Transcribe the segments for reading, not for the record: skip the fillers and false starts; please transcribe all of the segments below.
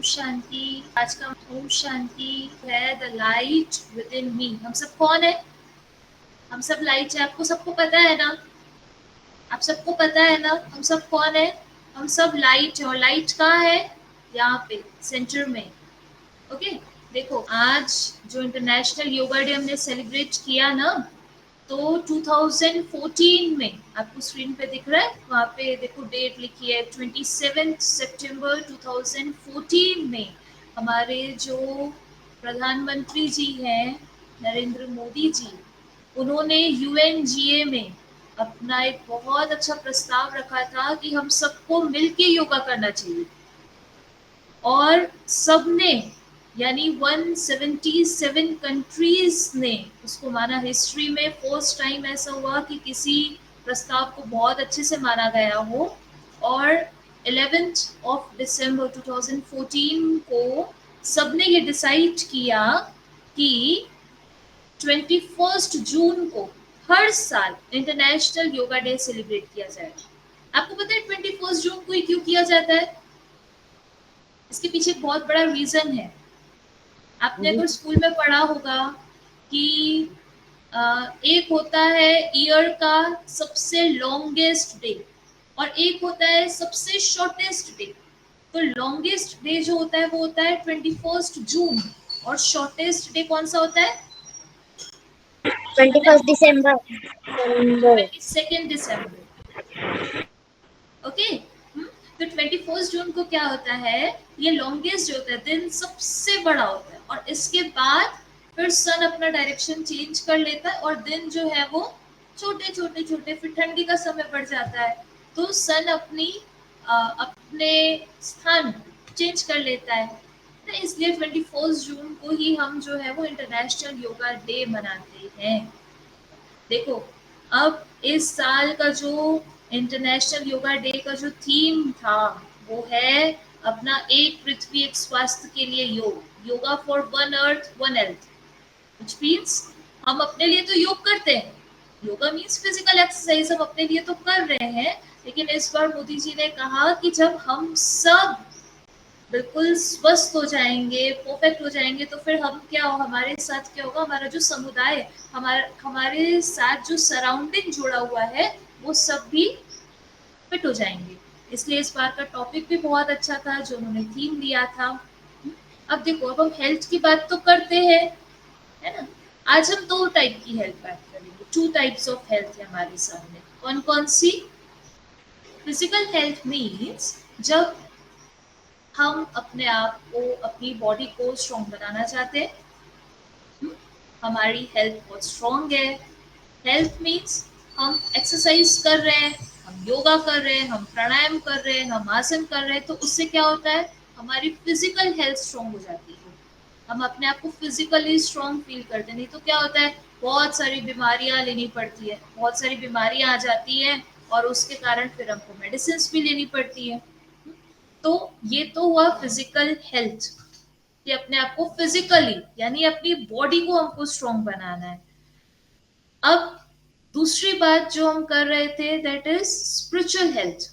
शांति। आज का ओम शांति है the light within me. हम सब कौन है? हम सब लाइट है। आपको सबको पता है ना? आप सबको पता है ना हम सब कौन है? हम सब लाइट है। और लाइट कहाँ है? यहाँ पे सेंटर में। ओके, देखो आज जो इंटरनेशनल योगा डे हमने सेलिब्रेट किया ना, तो 2014 में आपको स्क्रीन पे दिख रहा है, वहाँ पे देखो डेट लिखी है 27 सितंबर 2014 में हमारे जो प्रधानमंत्री जी हैं नरेंद्र मोदी जी, उन्होंने यूएनजीए में अपना एक बहुत अच्छा प्रस्ताव रखा था कि हम सबको मिलके योगा करना चाहिए। और सबने यानी 177 कंट्रीज ने उसको माना। हिस्ट्री में फर्स्ट टाइम ऐसा हुआ कि किसी प्रस्ताव को बहुत अच्छे से माना गया हो। और 11th ऑफ दिसंबर 2014 को सबने ये डिसाइड किया कि 21 जून को हर साल इंटरनेशनल योगा डे सेलिब्रेट किया जाएगा। आपको पता है 21 जून को ही क्यों किया जाता है? इसके पीछे एक बहुत बड़ा रीजन है। आपने अगर स्कूल में पढ़ा होगा कि एक होता है ईयर का सबसे लॉन्गेस्ट डे और एक होता है सबसे शॉर्टेस्ट डे। तो लॉन्गेस्ट डे जो होता है वो होता है 21 जून और शॉर्टेस्ट डे कौन सा होता है? 21 दिसंबर 22 दिसंबर। ओके, तो 21 जून को क्या होता है? ये लॉन्गेस्ट जो होता है, दिन सबसे बड़ा होता है और इसके बाद फिर सन अपना डायरेक्शन चेंज कर लेता है और दिन जो है वो छोटे छोटे छोटे, फिर ठंडी का समय बढ़ जाता है तो सन अपने स्थान चेंज कर लेता है। तो इसलिए 21 जून को ही हम जो है वो इंटरनेशनल योगा डे मनाते हैं। देखो, अब इस साल का जो इंटरनेशनल योगा डे का जो थीम था वो है अपना एक पृथ्वी एक स्वास्थ्य के लिए योग, yoga for one earth one health. Which means हम अपने लिए तो योग करते हैं, योगा मींस फिजिकल एक्सरसाइज, हम अपने लिए तो कर रहे हैं। लेकिन इस बार मोदी जी ने कहा कि जब हम सब बिल्कुल स्वस्थ हो जाएंगे, परफेक्ट हो जाएंगे, तो फिर हम क्या हो, हमारे साथ क्या होगा, हमारा जो समुदाय, हमारे साथ जो सराउंडिंग जुड़ा हुआ है वो सब भी फिट हो जाएंगे। इसलिए इस बार का टॉपिक भी बहुत अच्छा था जो उन्होंने थीम लिया था। अब देखो, अब हम हेल्थ की बात तो करते हैं, है ना? आज हम दो टाइप की हेल्थ बात करेंगे। टू टाइप्स ऑफ हेल्थ है हमारे सामने। कौन कौन सी? फिजिकल हेल्थ मीन्स जब हम अपने आप को, अपनी बॉडी को स्ट्रॉन्ग बनाना चाहते हैं, हमारी हेल्थ बहुत स्ट्रॉन्ग है। हेल्थ मीन्स हम एक्सरसाइज कर रहे हैं, हम योगा कर रहे हैं, हम प्राणायाम कर रहे हैं, हम आसन कर रहे हैं, तो उससे क्या होता है, हमारी फिजिकल हेल्थ स्ट्रॉन्ग हो जाती है। हम अपने आप को फिजिकली स्ट्रॉन्ग फील करते हैं। नहीं तो क्या होता है, बहुत सारी बीमारियां लेनी पड़ती है, बहुत सारी बीमारियां आ जाती हैं और उसके कारण फिर हमको मेडिसिन भी लेनी पड़ती है। तो ये तो हुआ फिजिकल हेल्थ, कि अपने आप को फिजिकली यानी अपनी बॉडी को हमको स्ट्रॉन्ग बनाना है। अब दूसरी बात जो हम कर रहे थे, that is spiritual health.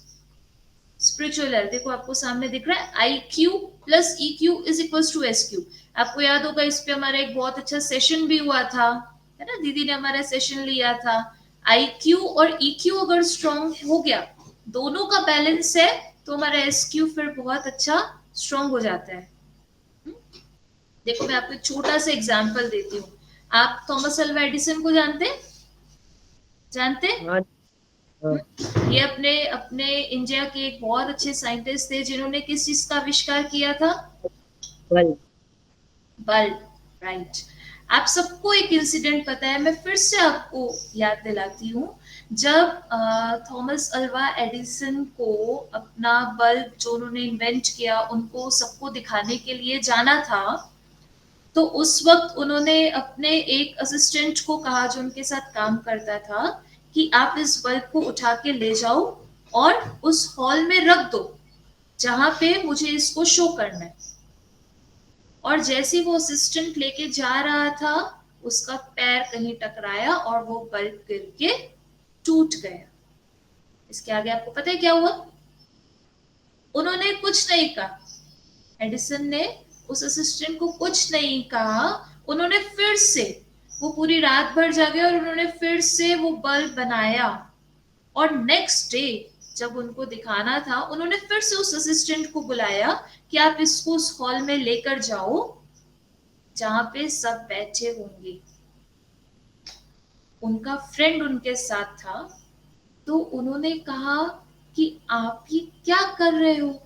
Spiritual health देखो, आपको सामने दिख रहा है I Q plus E Q is equal to S Q. आपको याद होगा इस पे हमारा एक बहुत अच्छा सेशन भी हुआ था, है ना? दीदी ने हमारा सेशन लिया था। आई क्यू और ई क्यू अगर स्ट्रॉन्ग हो गया, दोनों का बैलेंस है, तो हमारा एस क्यू फिर बहुत अच्छा स्ट्रॉन्ग हो जाता है। देखो, मैं आपको एक छोटा सा एग्जांपल देती हूँ। आप थॉमस अल्वा एडिसन को जानते हैं? जानते हैं? ये अपने अपने इंडिया के एक बहुत अच्छे साइंटिस्ट थे जिन्होंने किस चीज का आविष्कार किया था? बल्ब। Bulb, right. आप सबको एक इंसिडेंट पता है, मैं फिर से आपको याद दिलाती हूँ। जब थॉमस अल्वा एडिसन को अपना बल्ब जो उन्होंने इन्वेंट किया उनको सबको दिखाने के लिए जाना था, तो उस वक्त उन्होंने अपने एक असिस्टेंट को कहा जो उनके साथ काम करता था कि आप इस बल्ब को उठा के ले जाओ और उस हॉल में रख दो जहां पे मुझे इसको शो करना है। और जैसे वो असिस्टेंट लेके जा रहा था, उसका पैर कहीं टकराया और वो बल्ब गिर के टूट गया। इसके आगे आपको पता है क्या हुआ? उन्होंने कुछ नहीं कहा, एडिसन ने उस असिस्टेंट को कुछ नहीं कहा, उन्होंने फिर से, वो पूरी रात भर जागे और उन्होंने फिर से वो बल्ब बनाया। और नेक्स्ट डे जब उनको दिखाना था, उन्होंने फिर से उस असिस्टेंट को बुलाया कि आप इसको उस हॉल में लेकर जाओ जहां पे सब बैठे होंगे। उनका फ्रेंड उनके साथ था, तो उन्होंने कहा कि आप ये क्या कर रहे हो?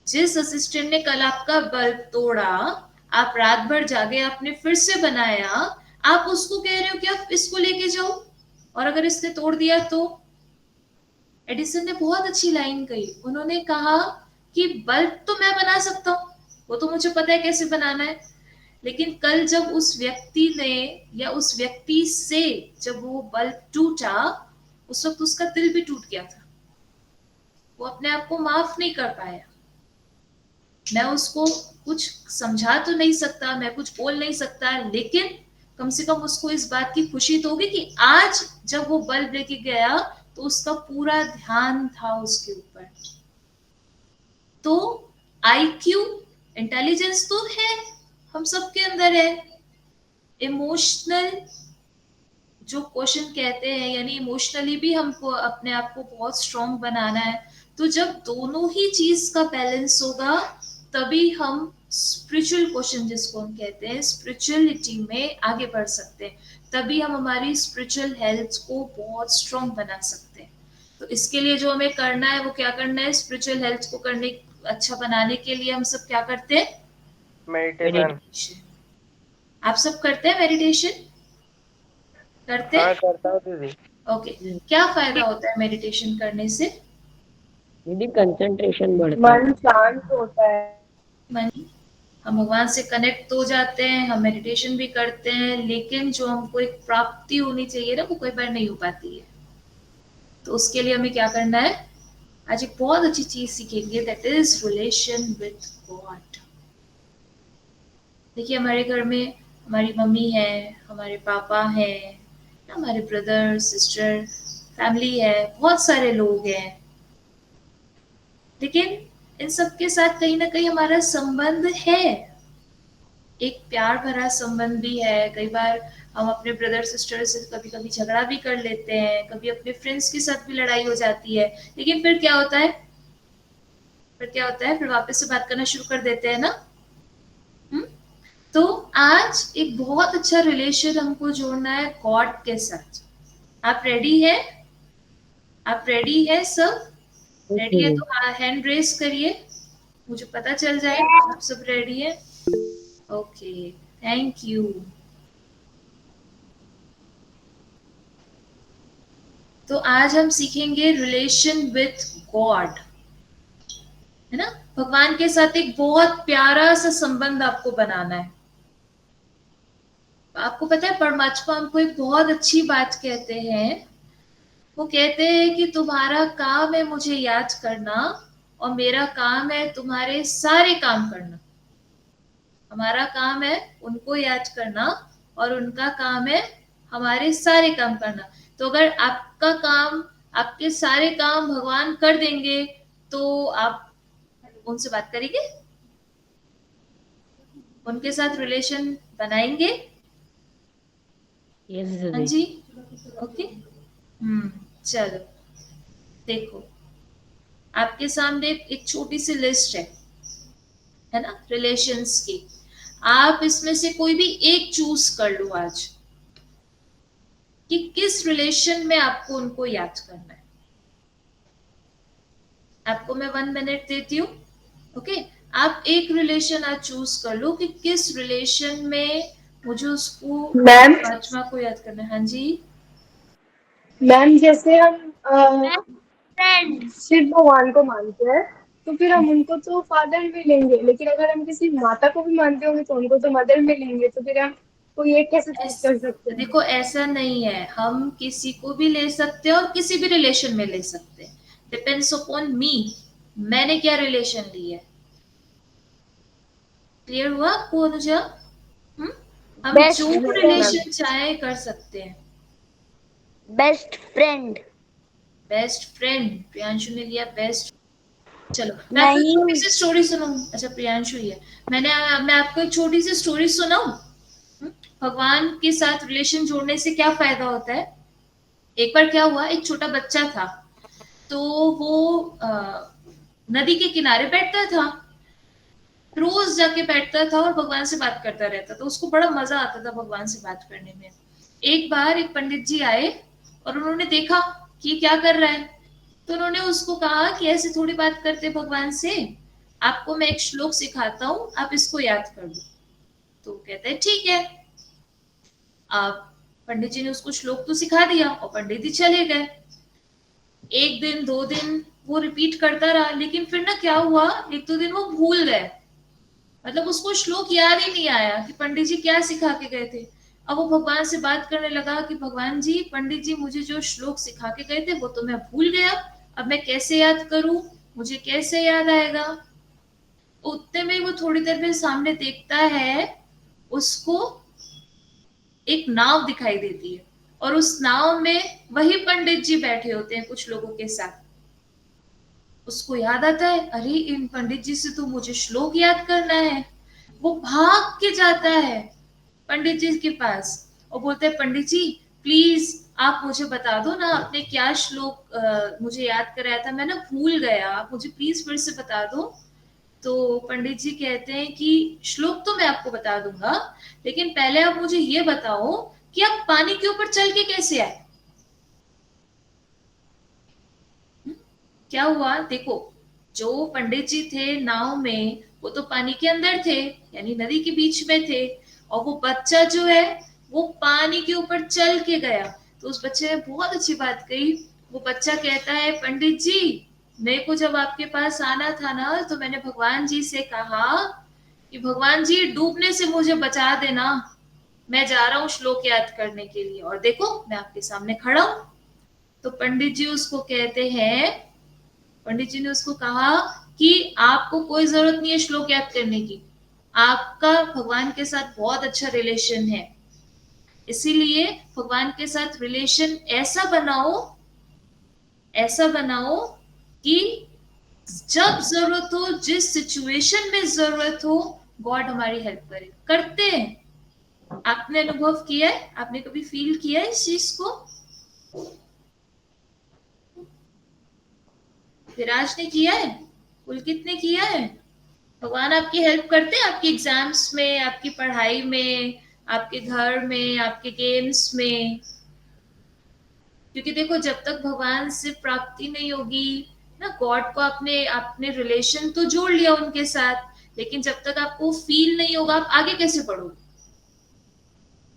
जिस असिस्टेंट ने कल आपका बल्ब तोड़ा, आप रात भर जागे, आपने फिर से बनाया, आप उसको कह रहे हो कि आप इसको लेके जाओ, और अगर इसने तोड़ दिया तो? एडिसन ने बहुत अच्छी लाइन कही, उन्होंने कहा कि बल्ब तो मैं बना सकता हूँ, वो तो मुझे पता है कैसे बनाना है, लेकिन कल जब उस व्यक्ति ने या उस व्यक्ति से जब वो बल्ब टूटा, उस वक्त उसका दिल भी टूट गया था, वो अपने आप को माफ नहीं कर पाया। मैं उसको कुछ समझा तो नहीं सकता, मैं कुछ बोल नहीं सकता, लेकिन कम से कम उसको इस बात की खुशी तो होगी कि आज जब वो बल्ब लेके गया तो उसका पूरा ध्यान था उसके ऊपर। तो आईक्यू, इंटेलिजेंस तो है, हम सबके अंदर है। इमोशनल जो क्वेश्चन कहते हैं, यानी इमोशनली भी हमको अपने आप को बहुत स्ट्रांग बनाना है। तो जब दोनों ही चीज का बैलेंस होगा, तभी हम स्पिरिचुअल क्वेश्चन जिसको हम कहते हैं, स्पिरिचुअलिटी में आगे बढ़ सकते हैं, तभी हम हमारी स्पिरिचुअल हेल्थ को बहुत स्ट्रांग बना सकते हैं। तो इसके लिए जो हमें करना है वो क्या करना है, स्पिरिचुअल हेल्थ को करने, अच्छा बनाने के लिए हम सब क्या करते हैं? मेडिटेशन। आप सब करते हैं मेडिटेशन? करते हाँ हैं? करता हूँ दीदी। ओके। क्या फायदा होता है मेडिटेशन करने से? दीदी कंसंट्रेशन बढ़ता है, मन शांत होता है। मन, हम भगवान से कनेक्ट हो जाते हैं, हम मेडिटेशन भी करते हैं, लेकिन जो हमको एक प्राप्ति होनी चाहिए ना, वो कई बार नहीं हो पाती है। तो उसके लिए हमें क्या करना है? आज एक बहुत अच्छी चीज सीखेंगे, that is relation with God. देखिए, हमारे घर में हमारी मम्मी है, हमारे पापा हैं, हमारे ब्रदर सिस्टर, फैमिली है, बहुत सारे लोग हैं, लेकिन इन सबके साथ कहीं ना कहीं हमारा संबंध है, एक प्यार भरा संबंध भी है। कई बार हम अपने ब्रदर सिस्टर से कभी कभी झगड़ा भी कर लेते हैं, कभी अपने फ्रेंड्स के साथ भी लड़ाई हो जाती है, लेकिन फिर क्या होता है? फिर क्या होता है? फिर वापस से बात करना शुरू कर देते हैं ना। हुँ? तो आज एक बहुत अच्छा रिलेशन हमको जोड़ना है गॉड के साथ। आप रेडी है? आप रेडी है सब? रेडी है तो हैंड रेस करिए, मुझे पता चल जाए आप सब रेडी है। Okay, thank you. तो आज हम सीखेंगे रिलेशन विथ गॉड, है ना? भगवान के साथ एक बहुत प्यारा सा संबंध आपको बनाना है। आपको पता है परमात्मा हमको एक बहुत अच्छी बात कहते हैं, वो कहते हैं कि तुम्हारा काम है मुझे याद करना, और मेरा काम है तुम्हारे सारे काम करना। हमारा काम है उनको याद करना, और उनका काम है हमारे सारे काम करना। तो अगर आपका काम, आपके सारे काम भगवान कर देंगे, तो आप उनसे बात करेंगे, उनके साथ रिलेशन बनाएंगे। यस हाँ दीदी। जी, ओके। चलो, देखो, आपके सामने एक छोटी सी लिस्ट है ना, रिलेशंस की। आप इसमें से कोई भी एक चूज कर लो आज, कि किस रिलेशन में आपको उनको याद करना है। आपको मैं 1 मिनट देती हूँ, ओके। आप एक रिलेशन आज चूज कर लो कि किस रिलेशन में मुझे उसको, मैम परमात्मा को याद करना है। हाँ जी। मैम जैसे हम फ्रेंड। शिव भगवान को मानते हैं, तो फिर हम उनको तो फादर में लेंगे, लेकिन अगर हम किसी माता को भी मानते होंगे तो उनको तो मदर में लेंगे, तो फिर हम कोई एक कैसे चूज कर सकते हैं? देखो, ऐसा नहीं है, हम किसी को भी ले सकते हैं और किसी भी रिलेशन में ले सकते हैं, डिपेंड्स अपॉन मी, मैंने क्या रिलेशन ली है। क्लियर हुआ आपको अनुजा? हम्म? हम जो बेस्ट फ्रेंड। रिलेशन चाहे कर सकते हैं। Best friend. Best friend, Priyanshu ने लिया बेस्ट। चलो मैं आपको एक छोटी सी स्टोरी सुनाऊं। अच्छा प्रियांशु ही है। मैं आपको एक छोटी सी स्टोरी सुनाऊं। भगवान के साथ रिलेशन जोड़ने से क्या फायदा होता है। एक बार क्या हुआ, एक छोटा बच्चा था, तो वो नदी के किनारे बैठता था, रोज जाके बैठता था और भगवान से बात करता रहता था। उसको बड़ा मजा आता था भगवान से बात करने में। एक बार एक पंडित जी आए और उन्होंने देखा कि ये क्या कर रहा है, तो उन्होंने उसको कहा कि ऐसे थोड़ी बात करते भगवान से, आपको मैं एक श्लोक सिखाता हूँ, आप इसको याद कर लो। तो कहते हैं ठीक है। आप पंडित जी ने उसको श्लोक तो सिखा दिया और पंडित जी चले गए। एक दिन 2 दिन वो रिपीट करता रहा, लेकिन फिर ना क्या हुआ, 1-2 दिन वो भूल गए। मतलब उसको श्लोक याद ही नहीं आया कि पंडित जी क्या सिखा के गए थे। अब वो भगवान से बात करने लगा कि भगवान जी, पंडित जी मुझे जो श्लोक सिखा के गए थे वो तो मैं भूल गया, अब मैं कैसे याद करूं, मुझे कैसे याद आएगा। उतने में वो थोड़ी देर में सामने देखता है, उसको एक नाव दिखाई देती है और उस नाव में वही पंडित जी बैठे होते हैं कुछ लोगों के साथ। उसको याद आता है, अरे इन पंडित जी से तो मुझे श्लोक याद करना है। वो भाग के जाता है पंडित जी के पास और बोलते हैं, पंडित जी प्लीज आप मुझे बता दो ना, आपने क्या श्लोक मुझे याद कराया था, मैं ना भूल गया, आप मुझे प्लीज फिर से बता दो। तो पंडित जी कहते हैं कि श्लोक तो मैं आपको बता दूंगा, लेकिन पहले आप मुझे ये बताओ कि आप पानी के ऊपर चल के कैसे आए। क्या हुआ देखो, जो पंडित जी थे नाव में वो तो पानी के अंदर थे, यानी नदी के बीच में थे, और वो बच्चा जो है वो पानी के ऊपर चल के गया। तो उस बच्चे ने बहुत अच्छी बात कही। वो बच्चा कहता है, पंडित जी मेरे को जब आपके पास आना था ना, तो मैंने भगवान जी से कहा कि भगवान जी डूबने से मुझे बचा देना, मैं जा रहा हूँ श्लोक याद करने के लिए, और देखो मैं आपके सामने खड़ा हूं। तो पंडित जी उसको कहते हैं, पंडित जी ने उसको कहा कि आपको कोई जरूरत नहीं है श्लोक याद करने की, आपका भगवान के साथ बहुत अच्छा रिलेशन है, इसीलिए भगवान के साथ रिलेशन ऐसा बनाओ कि जब जरूरत हो, जिस सिचुएशन में जरूरत हो, गॉड हमारी हेल्प करे। करते हैं, आपने अनुभव किया है, आपने कभी फील किया है इस चीज को। विराज ने किया है, पुलकित ने किया है। भगवान आपकी हेल्प करते हैं आपकी एग्जाम्स में, आपकी पढ़ाई में, आपके घर में, आपके गेम्स में। क्योंकि देखो जब तक भगवान से प्राप्ति नहीं होगी ना, गॉड को आपने आपने रिलेशन तो जोड़ लिया उनके साथ, लेकिन जब तक आपको फील नहीं होगा आप आगे कैसे बढ़ोगे।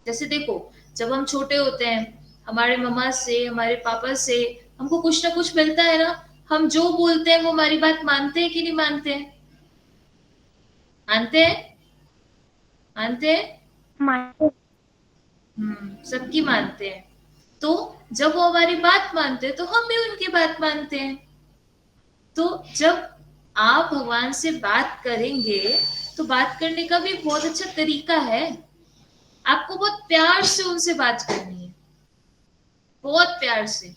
जैसे देखो, जब हम छोटे होते हैं, हमारे मम्मा से, हमारे पापा से हमको कुछ ना कुछ मिलता है ना, हम जो बोलते हैं वो हमारी बात मानते हैं कि नहीं मानते हैं। मानते हैं, मानते हैं। सबकी मानते हैं। तो जब वो हमारी बात मानते हैं तो हम भी उनकी बात मानते हैं। तो जब आप भगवान से बात करेंगे तो बात करने का भी बहुत अच्छा तरीका है। आपको बहुत प्यार से उनसे बात करनी है, बहुत प्यार से,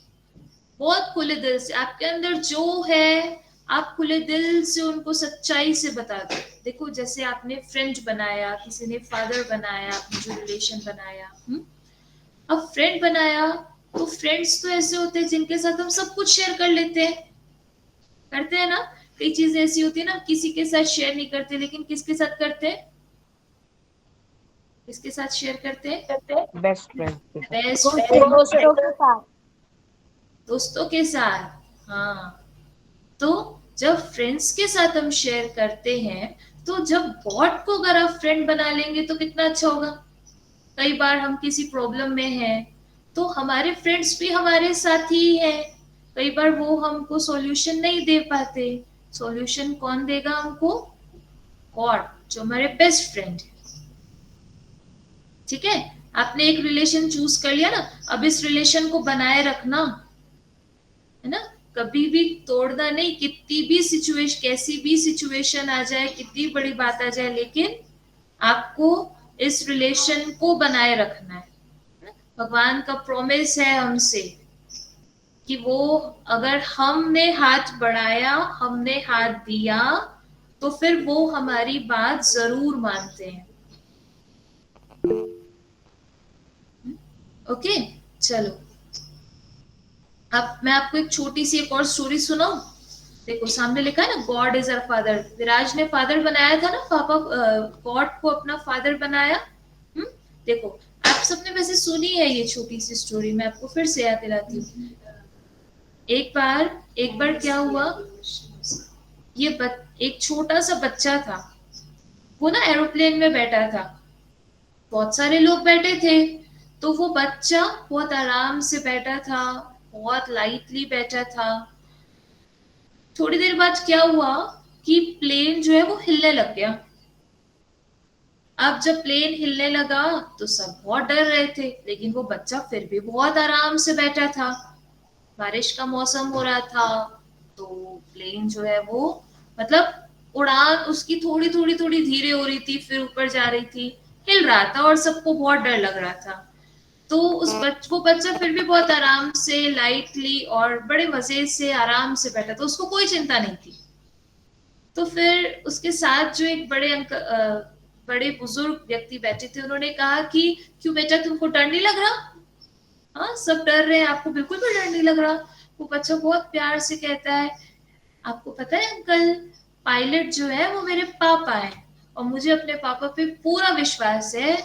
बहुत खुले दिल से। आपके अंदर जो है आप खुले दिल से उनको सच्चाई से बता दो। देखो जैसे आपने फ्रेंड बनाया, किसी ने फादर बनाया, आपने जो रिलेशन बनाया, अब फ्रेंड बनाया, तो फ्रेंड्स तो ऐसे होते हैं जिनके साथ हम सब कुछ शेयर कर लेते हैं, करते हैं ना। कई चीजें ऐसी होती है ना, किसी के साथ शेयर नहीं करते, लेकिन किसके साथ करते हैं, किसके साथ शेयर करते हैं, बेस्ट फ्रेंड के साथ। बेस्ट दोस्तों के साथ। दोस्तों के साथ। हाँ, तो जब फ्रेंड्स के साथ हम शेयर करते हैं, तो जब गॉड को अगर आप फ्रेंड बना लेंगे तो कितना अच्छा होगा। कई बार हम किसी प्रॉब्लम में हैं, तो हमारे फ्रेंड्स भी हमारे साथ ही हैं। कई बार वो हमको सॉल्यूशन नहीं दे पाते, सॉल्यूशन कौन देगा हमको, गॉड, जो हमारे बेस्ट फ्रेंड है। ठीक है, आपने एक रिलेशन चूज कर लिया ना, अब इस रिलेशन को बनाए रखना है ना, कभी भी तोड़ना नहीं। कितनी भी सिचुएशन, कैसी भी सिचुएशन आ जाए, कितनी बड़ी बात आ जाए, लेकिन आपको इस रिलेशन को बनाए रखना है। भगवान का प्रॉमिस है हमसे कि वो अगर हमने हाथ बढ़ाया, हमने हाथ दिया, तो फिर वो हमारी बात जरूर मानते हैं। ओके, चलो अब मैं आपको एक छोटी सी एक और स्टोरी सुनाऊं। देखो सामने लिखा है ना, गॉड इज आवर फादर। विराज ने फादर बनाया था ना, पापा गॉड को अपना फादर बनाया। देखो आप सबने वैसे सुनी है ये छोटी सी स्टोरी, मैं आपको फिर से याद दिलाती हूँ। एक बार क्या हुआ, एक छोटा सा बच्चा था, वो ना एरोप्लेन में बैठा था, बहुत सारे लोग बैठे थे, तो वो बच्चा बहुत आराम से बैठा था, बहुत लाइटली बैठा था। थोड़ी देर बाद क्या हुआ कि प्लेन जो है वो हिलने लग गया। अब जब प्लेन हिलने लगा तो सब बहुत डर रहे थे, लेकिन वो बच्चा फिर भी बहुत आराम से बैठा था। बारिश का मौसम हो रहा था, तो प्लेन जो है वो मतलब उड़ान उसकी थोड़ी थोड़ी थोड़ी धीरे हो रही थी, फिर ऊपर जा रही थी, हिल रहा था और सबको बहुत डर लग रहा था। तो वो बच्चा फिर भी बहुत आराम से लाइटली और बड़े मजे से आराम से बैठा था, उसको कोई चिंता नहीं थी। तो फिर उसके साथ जो एक बड़े बुजुर्ग व्यक्ति बैठे थे, उन्होंने कहा कि क्यों बेटा, तुमको डर नहीं लग रहा? हाँ सब डर रहे हैं, आपको बिल्कुल भी डर नहीं लग रहा? वो बच्चा बहुत प्यार से कहता है, आपको पता है अंकल, पायलट जो है वो मेरे पापा है, और मुझे अपने पापा पे पूरा विश्वास है।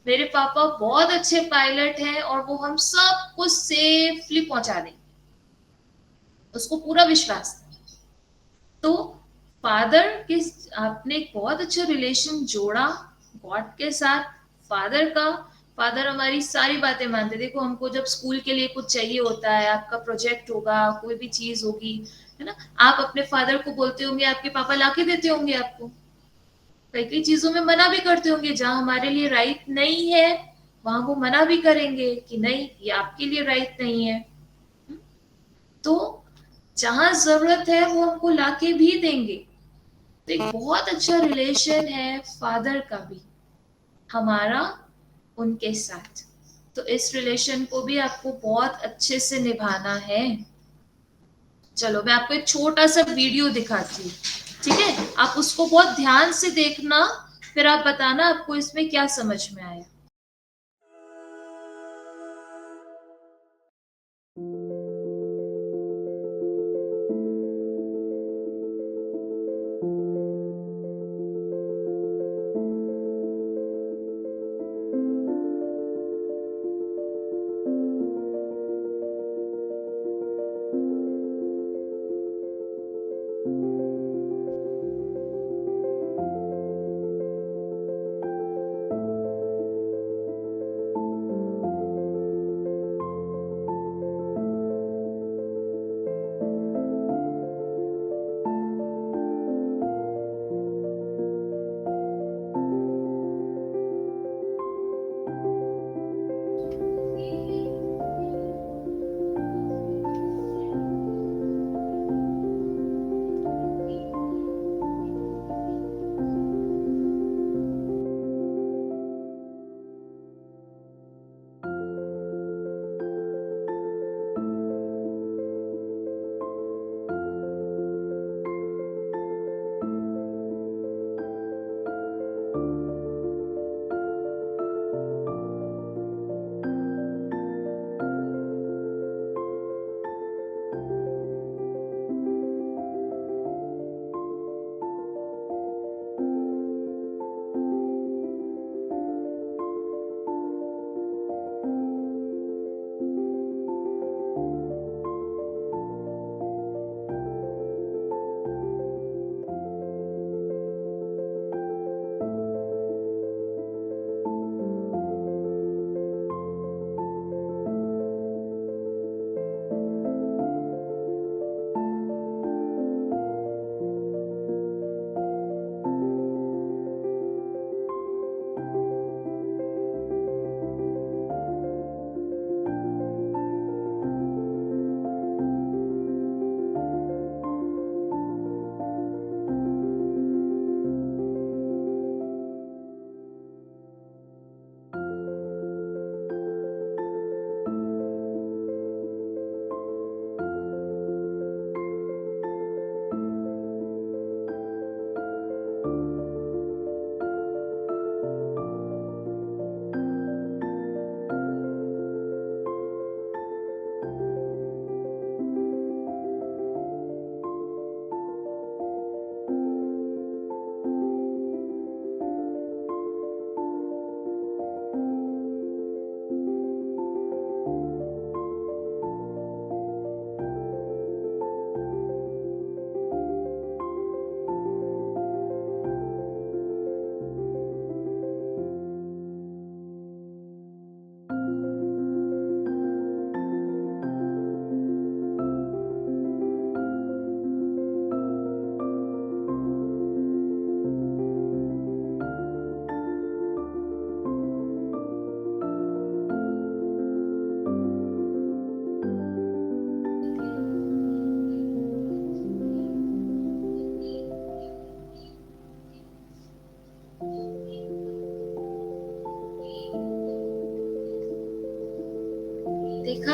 मेरे पापा बहुत अच्छे पायलट हैं और वो हम सबको सेफली पहुंचा देंगे, उसको पूरा विश्वास है। तो फादर के आपने एक बहुत अच्छा रिलेशन जोड़ा गॉड के साथ, फादर का। फादर हमारी सारी बातें मानते। देखो हमको जब स्कूल के लिए कुछ चाहिए होता है, आपका प्रोजेक्ट होगा, कोई भी चीज होगी, है ना, आप अपने फादर को बोलते होंगे, आपके पापा लाके देते होंगे आपको। कई कई चीजों में मना भी करते होंगे, जहां हमारे लिए राइट नहीं है वहां वो मना भी करेंगे कि नहीं ये आपके लिए राइट नहीं है। तो जहां जरूरत है वो हमको लाके भी देंगे। तो एक बहुत अच्छा रिलेशन है फादर का भी हमारा उनके साथ। तो इस रिलेशन को भी आपको बहुत अच्छे से निभाना है। चलो मैं आपको एक छोटा सा वीडियो दिखाती हूँ, ठीक है? आप उसको बहुत ध्यान से देखना, फिर आप बताना आपको इसमें क्या समझ में आया।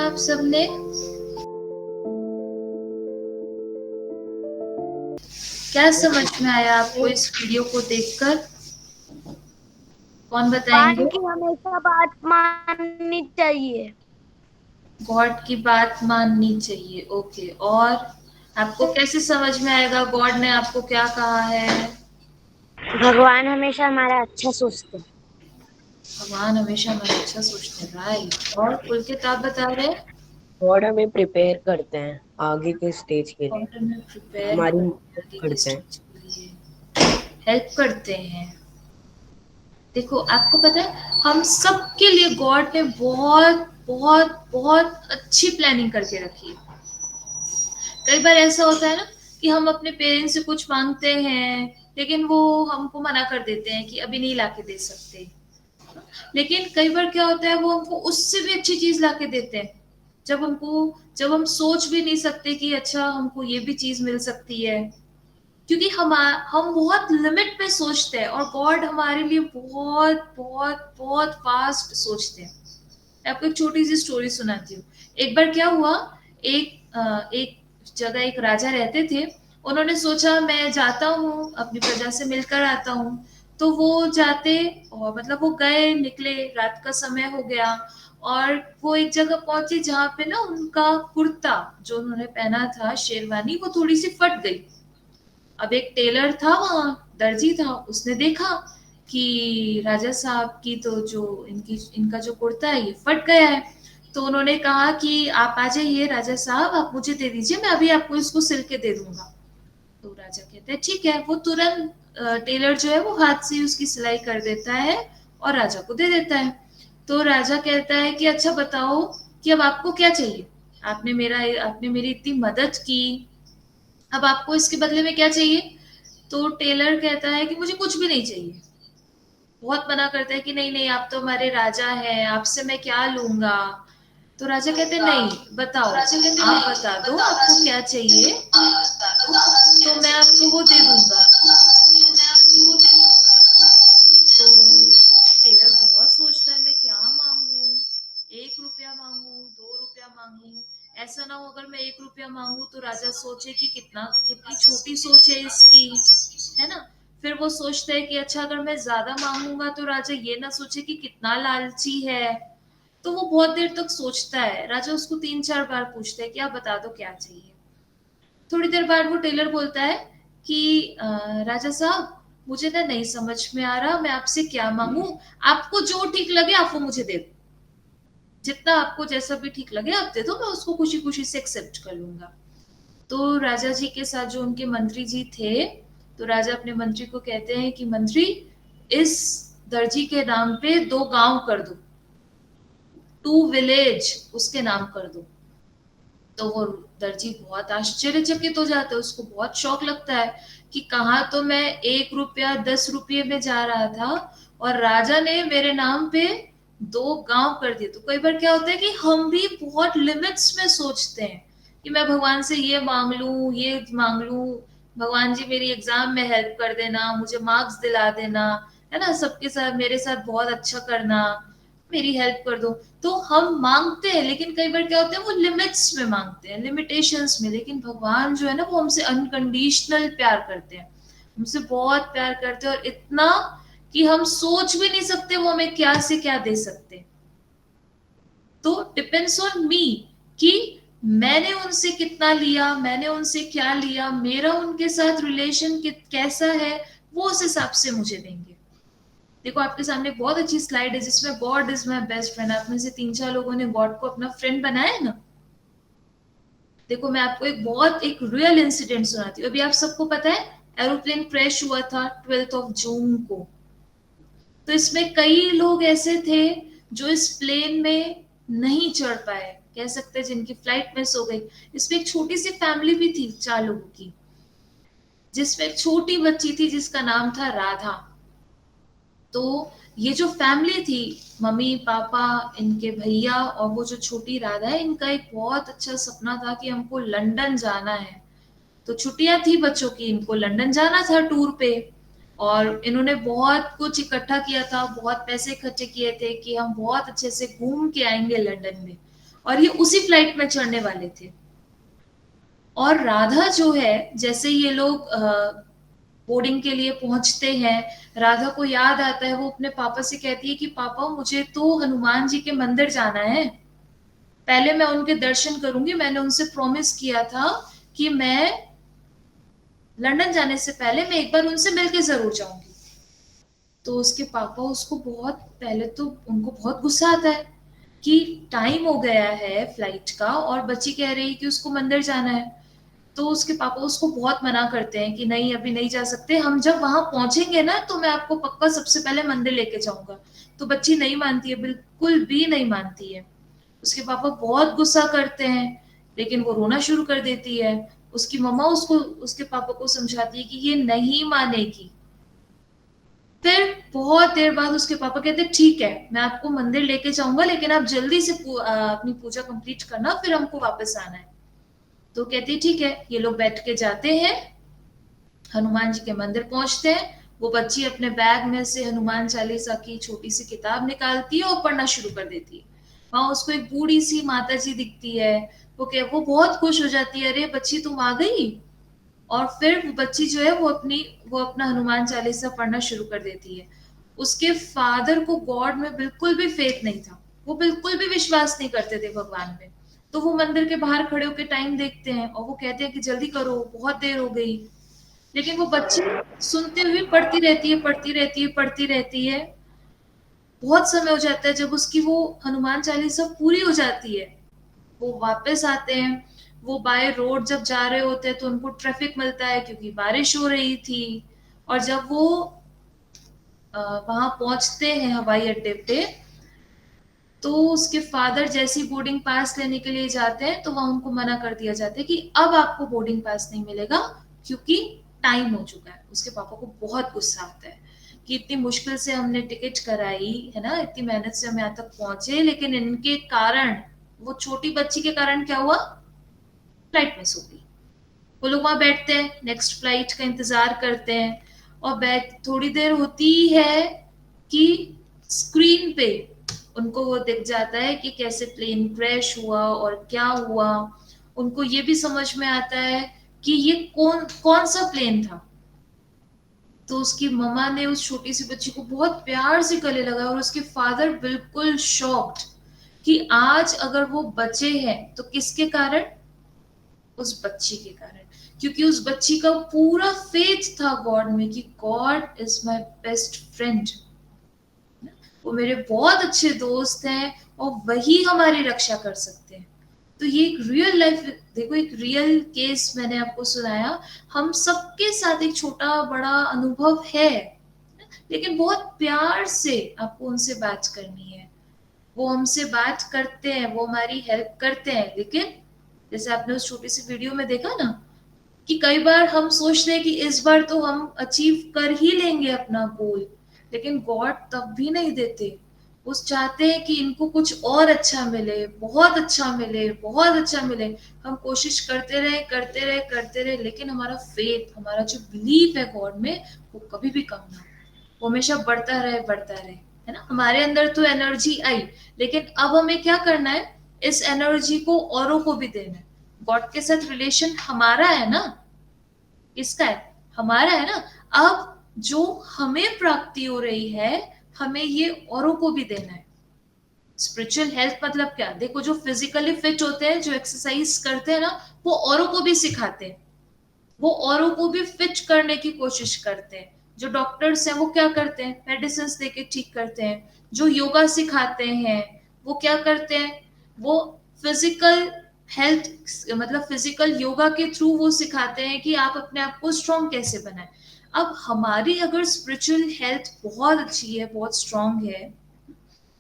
आप सबने? क्या समझ में आया आपको इस वीडियो को देखकर? कौन बताएंगे? भगवान की हमेशा बात माननी चाहिए। गॉड की बात माननी चाहिए। ओके, और आपको कैसे समझ में आएगा गॉड ने आपको क्या कहा है? भगवान हमेशा हमारा अच्छा सोचते हैं। भगवान हमेशा हमारा अच्छा सोचते हैं, राइट। और पुलकित आप बता रहे? गॉड हमें प्रिपेयर करते हैं आगे के स्टेज के लिए, गॉड हमें प्रिपेयर हमारी करते हैं मदद आगे के करते हैं। स्टेज के लिए, हेल्प करते हैं। देखो आपको पता है हम सबके लिए गॉड ने बहुत बहुत बहुत अच्छी प्लानिंग करके रखी है। कई बार ऐसा होता है ना कि हम अपने पेरेंट्स से कुछ मांगते हैं, लेकिन वो हमको मना कर देते हैं कि अभी नहीं लाके दे सकते। लेकिन कई बार क्या होता है, वो हमको उससे भी अच्छी चीज लाके देते हैं, जब हम सोच भी नहीं सकते कि अच्छा हमको ये भी चीज मिल सकती है। क्योंकि हम बहुत लिमिट में सोचते हैं और गॉड हमारे लिए बहुत बहुत बहुत फास्ट सोचते हैं। मैं आपको एक छोटी सी स्टोरी सुनाती हूँ। एक बार क्या हुआ, एक जगह एक राजा रहते थे। उन्होंने सोचा मैं जाता हूँ अपनी प्रजा से मिलकर आता हूँ। तो वो जाते, और मतलब वो गए, निकले, रात का समय हो गया और वो एक जगह पहुंचे जहाँ पे ना उनका कुर्ता जो उन्होंने पहना था, शेरवानी, वो थोड़ी सी फट गई। अब एक टेलर था वहां, दर्जी था, उसने देखा कि राजा साहब की तो जो इनका जो कुर्ता है ये फट गया है। तो उन्होंने कहा कि आप आ जाइए राजा साहब, आप मुझे दे दीजिए, मैं अभी आपको इसको सिल के दे दूंगा। तो राजा कहते हैं ठीक है। वो तुरंत टेलर जो है वो हाथ से उसकी सिलाई कर देता है और राजा को दे देता है। तो राजा कहता है कि अच्छा बताओ कि अब आपको क्या चाहिए? आपने मेरी इतनी मदद की, अब आपको इसके बदले में क्या चाहिए? तो टेलर कहता है कि मुझे कुछ भी नहीं चाहिए। बहुत मना करता है कि नहीं नहीं, आप तो हमारे राजा हैं, आपसे मैं क्या लूंगा। तो राजा कहते हैं नहीं, बताओ, आप बता दो आपको क्या चाहिए, तो मैं आपको वो दे दूंगा। तो टेलर बहुत सोचता है मैं क्या मांगू, 1 रुपया मांगू, 2 रुपया मांगू। ऐसा ना हो अगर मैं 1 रुपया मांगू तो राजा सोचे कि कितनी छोटी सोच है इसकी, है ना। फिर वो सोचता है कि अच्छा अगर मैं ज्यादा मांगूंगा तो राजा ये ना सोचे कि कितना लालची है। तो वो बहुत देर तक सोचता है। राजा उसको 3-4 बार पूछता है कि आप बता दो क्या चाहिए। थोड़ी देर बाद वो टेलर बोलता है कि राजा साहब, मुझे ना नहीं समझ में आ रहा मैं आपसे क्या मांगू। आपको जो ठीक लगे आप वो मुझे दे दो, जितना आपको जैसा भी ठीक लगे आप दे दो, मैं उसको खुशी खुशी से एक्सेप्ट कर लूंगा। तो राजा जी के साथ जो उनके मंत्री जी थे, तो राजा अपने मंत्री को कहते हैं कि मंत्री, इस दर्जी के नाम पे 2 गांव कर दो, 2 विलेज उसके नाम कर दो। तो वो दर्जी बहुत आश्चर्यचकित हो जाता है, उसको बहुत शौक लगता है कि कहा तो मैं 1 रुपया 10 रुपये में जा रहा था और राजा ने मेरे नाम पे 2 गांव कर दिए। तो कई बार क्या होता है कि हम भी बहुत लिमिट्स में सोचते हैं कि मैं भगवान से ये मांग लूं, ये मांग लूं, भगवान जी मेरी एग्जाम में हेल्प कर देना, मुझे मार्क्स दिला देना, है ना, सबके साथ मेरे साथ बहुत अच्छा करना, मेरी हेल्प कर दो। तो हम मांगते हैं, लेकिन कई बार क्या होता है वो लिमिट्स में मांगते हैं, लिमिटेशंस में। लेकिन भगवान जो है ना वो हमसे अनकंडीशनल प्यार करते हैं, हमसे बहुत प्यार करते हैं, और इतना कि हम सोच भी नहीं सकते वो हमें क्या से क्या दे सकते हैं। तो डिपेंड्स ऑन मी कि मैंने उनसे कितना लिया, मैंने उनसे क्या लिया, मेरा उनके साथ रिलेशन कैसा है, वो उस हिसाब से मुझे देंगे। देखो आपके सामने बहुत अच्छी स्लाइड है जिसमें God is my best friend. आप में से 3-4 लोगों ने गॉड को अपना फ्रेंड बनाया है ना। देखो मैं आपको एक रियल इंसिडेंट सुनाती हूँ। अभी आप सबको पता है एरोप्लेन क्रैश हुआ था 12 जून को। तो इसमें कई लोग ऐसे थे जो इस प्लेन में नहीं चढ़ पाए, कह सकते हैं जिनकी फ्लाइट मिस हो गई। इसमें एक छोटी सी फैमिली भी थी 4 लोगों की, जिसमें एक छोटी बच्ची थी जिसका नाम था राधा। तो ये जो फैमिली थी, मम्मी पापा, इनके भैया और वो जो छोटी राधा है, इनका एक बहुत अच्छा सपना था कि हमको लंदन जाना है। तो छुट्टियां थी बच्चों की, इनको लंदन जाना था टूर पे। और इन्होंने बहुत कुछ इकट्ठा किया था, बहुत पैसे इकट्ठे किए थे कि हम बहुत अच्छे से घूम के आएंगे लंदन में। और ये उसी फ्लाइट में चढ़ने वाले थे। और राधा जो है, जैसे ये लोग बोर्डिंग के लिए पहुंचते हैं, राधा को याद आता है, वो अपने पापा से कहती है कि पापा मुझे तो हनुमान जी के मंदिर जाना है, पहले मैं उनके दर्शन करूंगी, मैंने उनसे प्रॉमिस किया था कि मैं लंदन जाने से पहले मैं एक बार उनसे मिलके जरूर जाऊंगी। तो उसके पापा उसको बहुत, पहले तो उनको बहुत गुस्सा आता है कि टाइम हो गया है फ्लाइट का और बच्ची कह रही है कि उसको मंदिर जाना है। तो उसके पापा उसको बहुत मना करते हैं कि नहीं अभी नहीं जा सकते, हम जब वहां पहुंचेंगे ना तो मैं आपको पक्का सबसे पहले मंदिर लेके जाऊंगा। तो बच्ची नहीं मानती है, बिल्कुल भी नहीं मानती है। उसके पापा बहुत गुस्सा करते हैं, लेकिन वो रोना शुरू कर देती है। उसकी मम्मा उसको, उसके पापा को समझाती है कि ये नहीं मानेगी। फिर बहुत देर बाद उसके पापा कहते ठीक है मैं आपको मंदिर लेके जाऊंगा, लेकिन आप जल्दी से अपनी पूजा कंप्लीट करना, फिर हमको वापस आना है। तो कहती ठीक है। ये लोग बैठ के जाते हैं, हनुमान जी के मंदिर पहुंचते हैं। वो बच्ची अपने बैग में से हनुमान चालीसा की छोटी सी किताब निकालती है और पढ़ना शुरू कर देती है। वहां उसको एक बूढ़ी सी माता जी दिखती है। वो बहुत खुश हो जाती है, अरे बच्ची तुम आ गई। और फिर वो बच्ची जो है वो अपना हनुमान चालीसा पढ़ना शुरू कर देती है। उसके फादर को गॉड में बिल्कुल भी फेथ नहीं था, वो बिल्कुल भी विश्वास नहीं करते थे भगवान में। तो वो मंदिर के बाहर खड़े होकर टाइम देखते हैं और वो कहते हैं कि जल्दी करो बहुत देर हो गई। लेकिन वो बच्ची सुनते हुए पढ़ती रहती है, पढ़ती रहती है, पढ़ती रहती है। बहुत समय हो जाता है, जब उसकी वो हनुमान चालीसा पूरी हो जाती है, वो वापस आते हैं। वो बाय रोड जब जा रहे होते हैं तो उनको ट्रैफिक मिलता है क्योंकि बारिश हो रही थी। और जब वो वहां पहुंचते हैं हवाई अड्डे पे, तो उसके फादर जैसी बोर्डिंग पास लेने के लिए जाते हैं तो वहां उनको मना कर दिया जाता है कि अब आपको बोर्डिंग पास नहीं मिलेगा क्योंकि टाइम हो चुका है। उसके पापा को बहुत गुस्सा आता है कि इतनी मुश्किल से हमने टिकट कराई है ना, इतनी मेहनत से हम यहाँ तक पहुंचे, लेकिन इनके कारण, वो छोटी बच्ची के कारण क्या हुआ, फ्लाइट मिस हो गई। वो लोग वहां बैठते हैं, नेक्स्ट फ्लाइट का इंतजार करते हैं। और बैठ थोड़ी देर होती है कि स्क्रीन पे उनको वो दिख जाता है कि कैसे प्लेन क्रैश हुआ और क्या हुआ। उनको ये भी समझ में आता है कि ये कौन कौन सा प्लेन था। तो उसकी मम्मा ने उस छोटी सी बच्ची को बहुत प्यार से गले लगाया और उसके फादर बिल्कुल शॉक्ड कि आज अगर वो बचे हैं तो किसके कारण, उस बच्ची के कारण। क्योंकि उस बच्ची का पूरा फेथ था गॉड में कि God is my best friend, वो मेरे बहुत अच्छे दोस्त हैं और वही हमारी रक्षा कर सकते हैं। तो ये एक रियल लाइफ, देखो एक रियल केस मैंने आपको सुनाया। हम सबके साथ एक छोटा बड़ा अनुभव है, लेकिन बहुत प्यार से आपको उनसे बात करनी है। वो हमसे बात करते हैं, वो हमारी हेल्प करते हैं, लेकिन जैसे आपने उस छोटी सी वीडियो में देखा ना कि कई बार हम सोचते हैं कि इस बार तो हम अचीव कर ही लेंगे अपना गोल, लेकिन गॉड तब भी नहीं देते। वो चाहते हैं कि इनको कुछ और अच्छा मिले, बहुत अच्छा मिले, बहुत अच्छा मिले। हम कोशिश करते रहे करते रहे करते रहे, लेकिन हमारा फेथ, हमारा जो बिलीफ है गॉड में, वो कभी भी कम ना हो, वो हमेशा बढ़ता रहे, है ना। हमारे अंदर तो एनर्जी आई, लेकिन अब हमें क्या करना है, इस एनर्जी को औरों को भी देना है। गॉड के साथ रिलेशन हमारा है ना, किसका है, हमारा है ना। अब जो हमें प्राप्ति हो रही है, हमें ये औरों को भी देना है। स्पिरिचुअल हेल्थ मतलब क्या, देखो जो फिजिकली फिट होते हैं, जो एक्सरसाइज करते हैं ना, वो औरों को भी सिखाते हैं, वो औरों को भी फिट करने की कोशिश करते हैं। जो डॉक्टर्स हैं वो क्या करते हैं, मेडिसिन देके ठीक करते हैं। जो योगा सिखाते हैं वो क्या करते हैं, वो फिजिकल हेल्थ मतलब फिजिकल योगा के थ्रू वो सिखाते हैं कि आप अपने आप को स्ट्रॉन्ग कैसे बनाएं। अब हमारी अगर स्पिरिचुअल हेल्थ बहुत अच्छी है, बहुत स्ट्रॉन्ग है,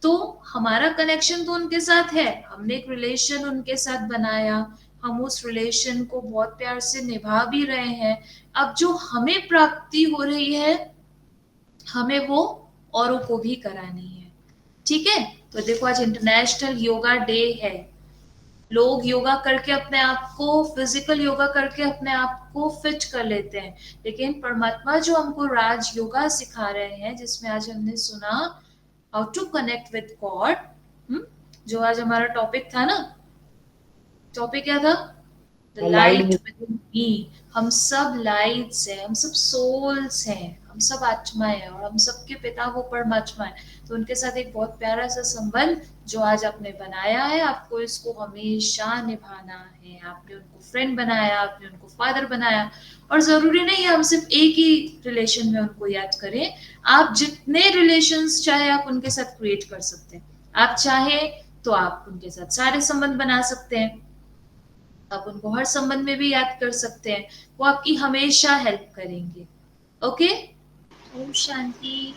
तो हमारा कनेक्शन तो उनके साथ है, हमने एक रिलेशन उनके साथ बनाया, हम उस रिलेशन को बहुत प्यार से निभा भी रहे हैं। अब जो हमें प्राप्ति हो रही है, हमें वो औरों को भी करानी है। ठीक है। तो देखो आज इंटरनेशनल योगा डे है। लोग योगा करके अपने आप को, फिजिकल योगा करके अपने आप को फिट कर लेते हैं, लेकिन परमात्मा जो हमको राज योगा सिखा रहे हैं, जिसमें आज हमने सुना how to connect with God, जो आज हमारा टॉपिक था ना, टॉपिक क्या था? The light light within me. हम सब लाइट्स हैं, हम सब सोल्स हैं, हम सब आत्माएं हैं, और हम सबके पिता वो परमात्मा है। तो उनके साथ एक बहुत प्यारा सा संबंध जो आज आपने बनाया है, आपको इसको हमेशा निभाना है। आपने उनको फ्रेंड बनाया, आपने उनको फादर बनाया, और जरूरी नहीं है हम सिर्फ एक ही रिलेशन में उनको याद करें। आप जितने रिलेशंस चाहे आप उनके साथ क्रिएट कर सकते हैं। आप चाहे तो आप उनके साथ सारे संबंध बना सकते हैं, आप उनको हर संबंध में भी याद कर सकते हैं, वो आपकी हमेशा हेल्प करेंगे। ओके, ओम शांति।